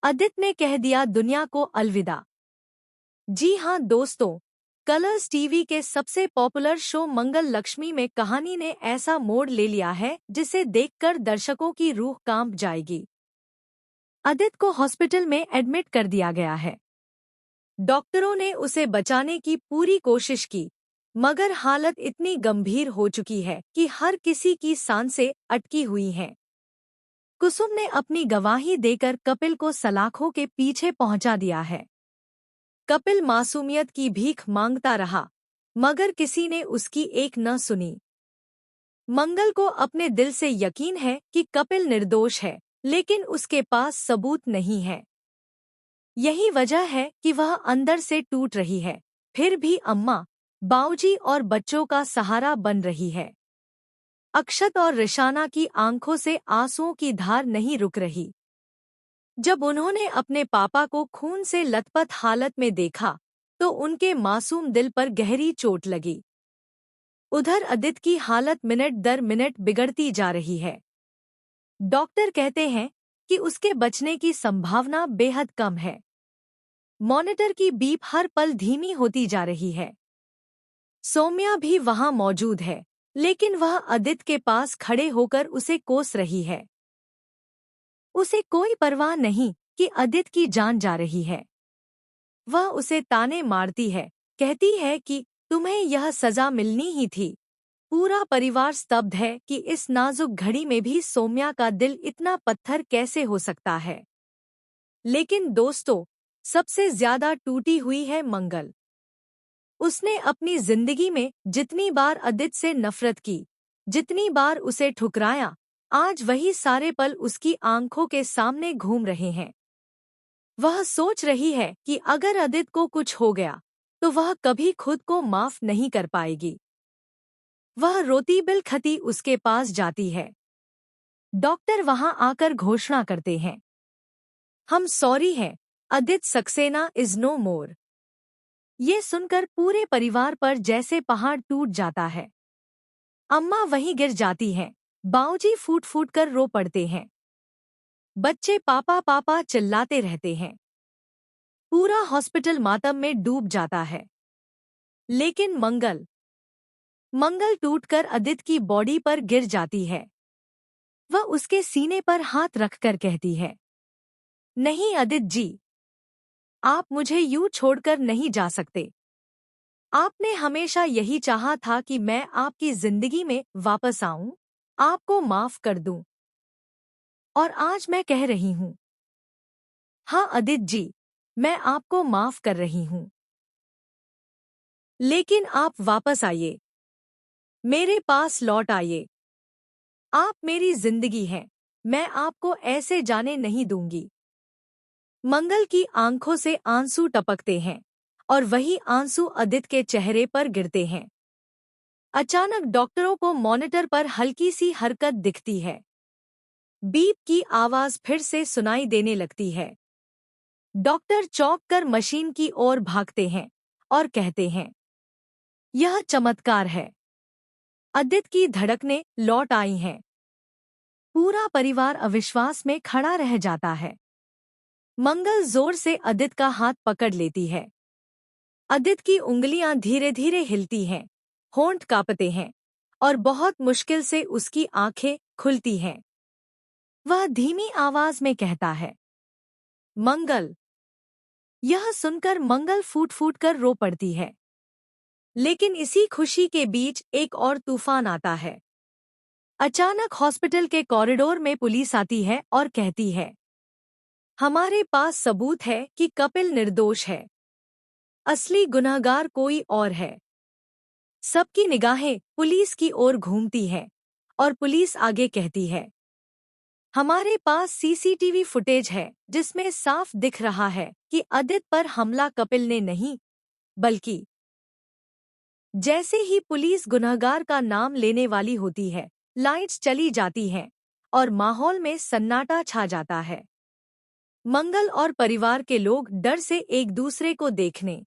अदित ने कह दिया दुनिया को अलविदा। जी हाँ दोस्तों, कलर्स टीवी के सबसे पॉपुलर शो मंगल लक्ष्मी में कहानी ने ऐसा मोड़ ले लिया है जिसे देखकर दर्शकों की रूह कांप जाएगी। अदित को हॉस्पिटल में एडमिट कर दिया गया है। डॉक्टरों ने उसे बचाने की पूरी कोशिश की, मगर हालत इतनी गंभीर हो चुकी है कि हर किसी की सांसें अटकी हुई हैं। कुसुम ने अपनी गवाही देकर कपिल को सलाखों के पीछे पहुंचा दिया है। कपिल मासूमियत की भीख मांगता रहा, मगर किसी ने उसकी एक न सुनी। मंगल को अपने दिल से यकीन है कि कपिल निर्दोष है, लेकिन उसके पास सबूत नहीं है। यही वजह है कि वह अंदर से टूट रही है, फिर भी अम्मा, बाऊजी और बच्चों का सहारा बन रही है। अक्षत और रिशाना की आंखों से आंसुओं की धार नहीं रुक रही। जब उन्होंने अपने पापा को खून से लथपथ हालत में देखा, तो उनके मासूम दिल पर गहरी चोट लगी। उधर अदित की हालत मिनट दर मिनट बिगड़ती जा रही है। डॉक्टर कहते हैं कि उसके बचने की संभावना बेहद कम है। मॉनिटर की बीप हर पल धीमी होती जा रही है। सौम्या भी वहां मौजूद है, लेकिन वह अदित के पास खड़े होकर उसे कोस रही है। उसे कोई परवाह नहीं कि अदित की जान जा रही है। वह उसे ताने मारती है, कहती है कि तुम्हें यह सजा मिलनी ही थी। पूरा परिवार स्तब्ध है कि इस नाजुक घड़ी में भी सौम्या का दिल इतना पत्थर कैसे हो सकता है। लेकिन दोस्तों, सबसे ज्यादा टूटी हुई है मंगल। उसने अपनी जिंदगी में जितनी बार अदित से नफरत की, जितनी बार उसे ठुकराया, आज वही सारे पल उसकी आंखों के सामने घूम रहे हैं। वह सोच रही है कि अगर अदित को कुछ हो गया, तो वह कभी खुद को माफ नहीं कर पाएगी। वह रोती बिलखती उसके पास जाती है। डॉक्टर वहां आकर घोषणा करते हैं, हम सॉरी हैं, अदित सक्सेना इज नो मोर। ये सुनकर पूरे परिवार पर जैसे पहाड़ टूट जाता है। अम्मा वहीं गिर जाती हैं, बाऊजी फूट फूट कर रो पड़ते हैं। बच्चे पापा पापा चिल्लाते रहते हैं। पूरा हॉस्पिटल मातम में डूब जाता है। लेकिन मंगल टूटकर अदित की बॉडी पर गिर जाती है। वह उसके सीने पर हाथ रखकर कहती है, नहीं अदित जी, आप मुझे यूं छोड़कर नहीं जा सकते। आपने हमेशा यही चाहा था कि मैं आपकी जिंदगी में वापस आऊं, आपको माफ कर दूं। और आज मैं कह रही हूं, हाँ अदित जी, मैं आपको माफ कर रही हूं। लेकिन आप वापस आइए, मेरे पास लौट आइए। आप मेरी जिंदगी हैं, मैं आपको ऐसे जाने नहीं दूंगी। मंगल की आंखों से आंसू टपकते हैं, और वही आंसू अदित के चेहरे पर गिरते हैं। अचानक डॉक्टरों को मॉनिटर पर हल्की सी हरकत दिखती है। बीप की आवाज फिर से सुनाई देने लगती है। डॉक्टर चौंक कर मशीन की ओर भागते हैं और कहते हैं, यह चमत्कार है, अदित की धड़कनें लौट आई हैं। पूरा परिवार अविश्वास में खड़ा रह जाता है। मंगल जोर से अदित का हाथ पकड़ लेती है। अदित की उंगलियां धीरे धीरे हिलती हैं, होंठ कांपते हैं, और बहुत मुश्किल से उसकी आंखें खुलती हैं। वह धीमी आवाज में कहता है, मंगल। यह सुनकर मंगल फूट फूट कर रो पड़ती है। लेकिन इसी खुशी के बीच एक और तूफान आता है। अचानक हॉस्पिटल के कॉरिडोर में पुलिस आती है और कहती है, हमारे पास सबूत है कि कपिल निर्दोष है, असली गुनहगार कोई और है। सबकी निगाहें पुलिस की ओर घूमती हैं, और पुलिस आगे कहती है, हमारे पास सीसीटीवी फुटेज है जिसमें साफ दिख रहा है कि अदित पर हमला कपिल ने नहीं, बल्कि। जैसे ही पुलिस गुनहगार का नाम लेने वाली होती है, लाइट्स चली जाती हैं, और माहौल में सन्नाटा छा जाता है। मंगल और परिवार के लोग डर से एक दूसरे को देखने